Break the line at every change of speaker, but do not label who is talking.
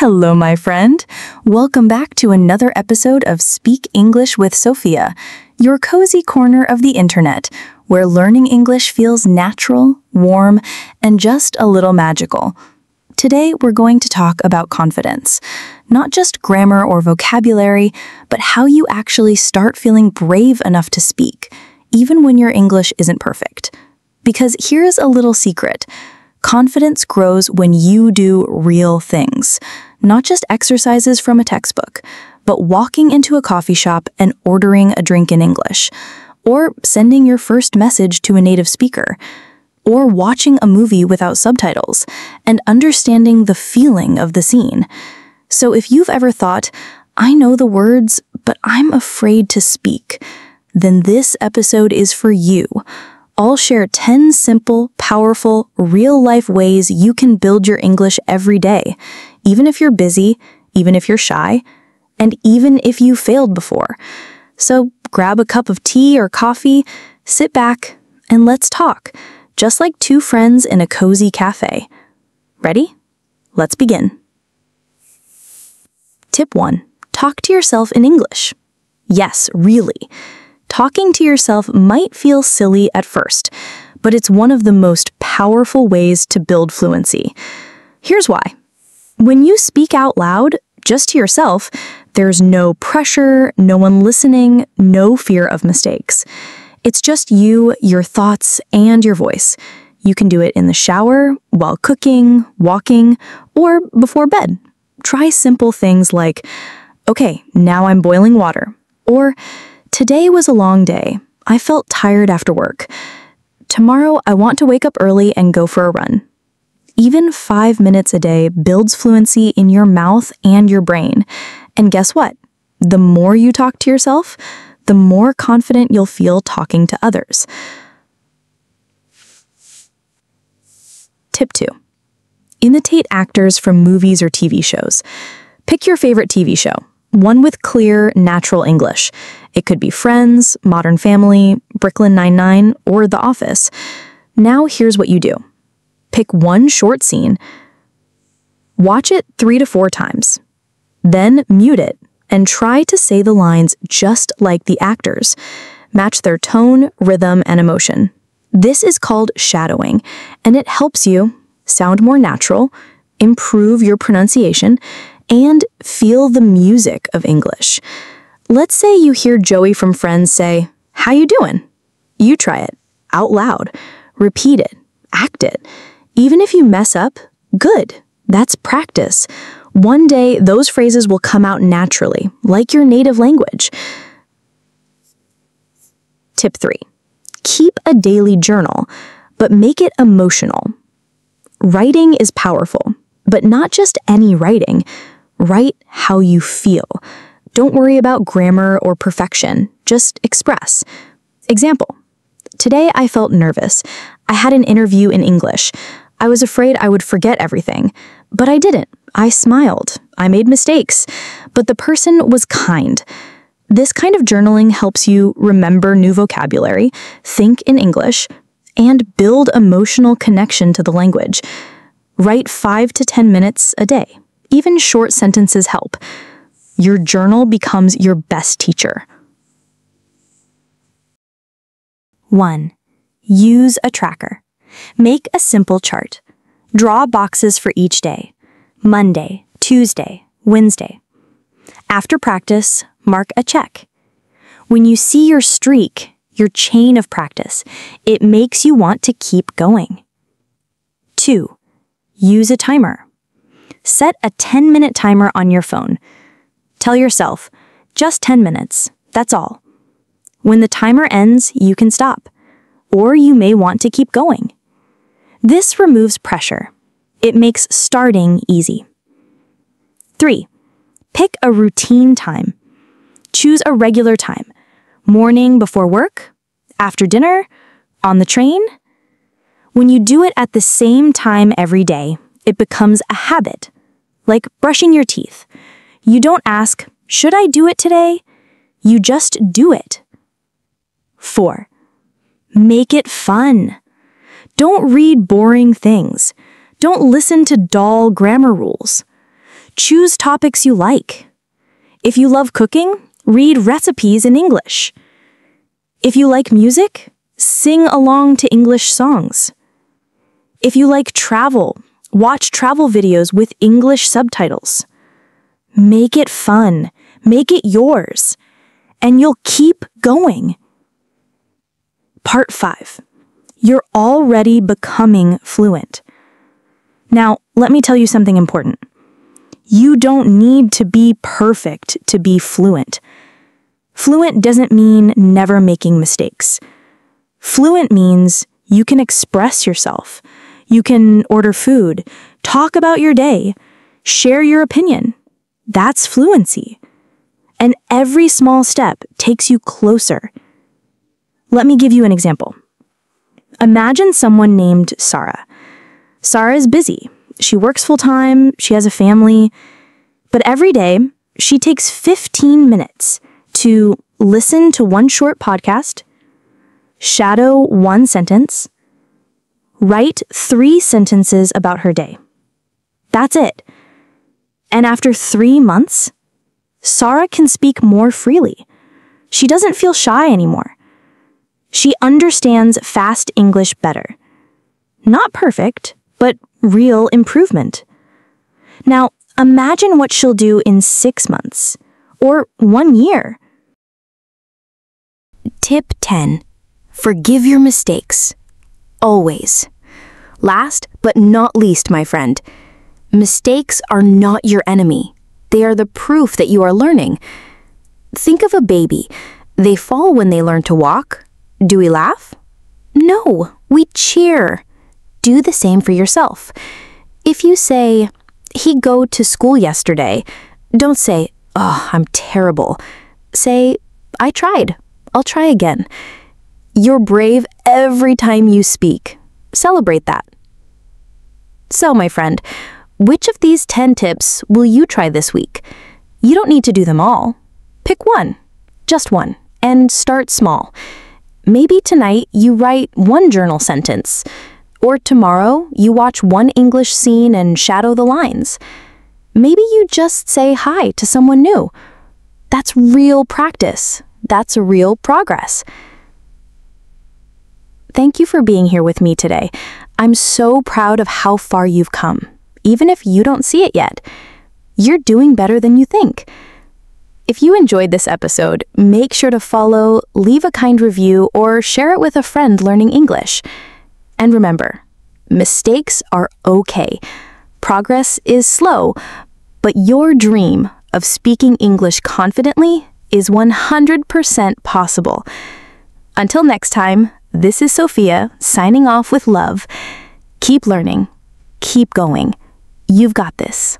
Hello, my friend. Welcome back to another episode of Speak English with Sophia, your cozy corner of the internet, where learning English feels natural, warm, and just a little magical. Today, we're going to talk about confidence. Not just grammar or vocabulary, but how you actually start feeling brave enough to speak, even when your English isn't perfect. Because here's a little secret. Confidence grows when you do real things, not just exercises from a textbook, but walking into a coffee shop and ordering a drink in English, or sending your first message to a native speaker, or watching a movie without subtitles and understanding the feeling of the scene. So if you've ever thought, I know the words, but I'm afraid to speak, then this episode is for you. I'll share 10 simple, powerful, real-life ways you can build your English every day, even if you're busy, even if you're shy, and even if you failed before. So grab a cup of tea or coffee, sit back, and let's talk, just like two friends in a cozy cafe. Ready? Let's begin. Tip 1. Talk to yourself in English. Yes, really. Talking to yourself might feel silly at first, but it's one of the most powerful ways to build fluency. Here's why. When you speak out loud, just to yourself, there's no pressure, no one listening, no fear of mistakes. It's just you, your thoughts, and your voice. You can do it in the shower, while cooking, walking, or before bed. Try simple things like, okay, now I'm boiling water, or today was a long day. I felt tired after work. Tomorrow, I want to wake up early and go for a run. Even 5 minutes a day builds fluency in your mouth and your brain. And guess what? The more you talk to yourself, the more confident you'll feel talking to others. Tip 2. Imitate actors from movies or TV shows. Pick your favorite TV show. One with clear, natural English. It could be Friends, Modern Family, Brooklyn Nine-Nine, or The Office. Now here's what you do. Pick one short scene. Watch it 3 to 4 times. Then mute it and try to say the lines just like the actors. Match their tone, rhythm, and emotion. This is called shadowing, and it helps you sound more natural, improve your pronunciation, and feel the music of English. Let's say you hear Joey from Friends say, "How you doing?" You try it, out loud, repeat it, act it. Even if you mess up, good. That's practice. One day, those phrases will come out naturally, like your native language. Tip 3. Keep a daily journal, but make it emotional. Writing is powerful, but not just any writing. Write how you feel. Don't worry about grammar or perfection. Just express. Example. Today I felt nervous. I had an interview in English. I was afraid I would forget everything, but I didn't. I smiled. I made mistakes, but the person was kind. This kind of journaling helps you remember new vocabulary, think in English, and build emotional connection to the language. Write 5 to 10 minutes a day. Even short sentences help. Your journal becomes your best teacher. 1. Use a tracker. Make a simple chart. Draw boxes for each day. Monday, Tuesday, Wednesday. After practice, mark a check. When you see your streak, your chain of practice, it makes you want to keep going. 2. Use a timer. Set a 10-minute timer on your phone. Tell yourself, just 10 minutes, that's all. When the timer ends, you can stop, or you may want to keep going. This removes pressure. It makes starting easy. 3. Pick a routine time. Choose a regular time. Morning before work, after dinner, on the train. When you do it at the same time every day, it becomes a habit, like brushing your teeth. You don't ask, should I do it today? You just do it. 4. Make it fun. Don't read boring things. Don't listen to dull grammar rules. Choose topics you like. If you love cooking, read recipes in English. If you like music, sing along to English songs. If you like travel, watch travel videos with English subtitles. Make it fun. Make it yours. And you'll keep going. Part 5. You're already becoming fluent. Now, let me tell you something important. You don't need to be perfect to be fluent. Fluent doesn't mean never making mistakes. Fluent means you can express yourself. You can order food, talk about your day, share your opinion. That's fluency. And every small step takes you closer. Let me give you an example. Imagine someone named Sarah. Sarah is busy. She works full-time, she has a family, but every day she takes 15 minutes to listen to one short podcast, shadow one sentence, write 3 sentences about her day. That's it. And after 3 months, Sarah can speak more freely. She doesn't feel shy anymore. She understands fast English better. Not perfect, but real improvement. Now, imagine what she'll do in 6 months or 1 year. Tip 10. Forgive your mistakes. Always. Last but not least, my friend, mistakes are not your enemy. They are the proof that you are learning. Think of a baby. They fall when they learn to walk. Do we laugh? No, we cheer. Do the same for yourself. If you say, "He go to school yesterday," don't say, "Oh, I'm terrible." Say, "I tried. I'll try again." You're brave every time you speak. Celebrate that. So, my friend, which of these 10 tips will you try this week? You don't need to do them all. Pick one, just one, and start small. Maybe tonight you write 1 journal sentence, or tomorrow you watch 1 English scene and shadow the lines. Maybe you just say hi to someone new. That's real practice. That's a real progress. Thank you for being here with me today. I'm so proud of how far you've come, even if you don't see it yet. You're doing better than you think. If you enjoyed this episode, make sure to follow, leave a kind review, or share it with a friend learning English. And remember, mistakes are okay. Progress is slow, but your dream of speaking English confidently is 100% possible. Until next time, this is Sophia signing off with love. Keep learning. Keep going. You've got this.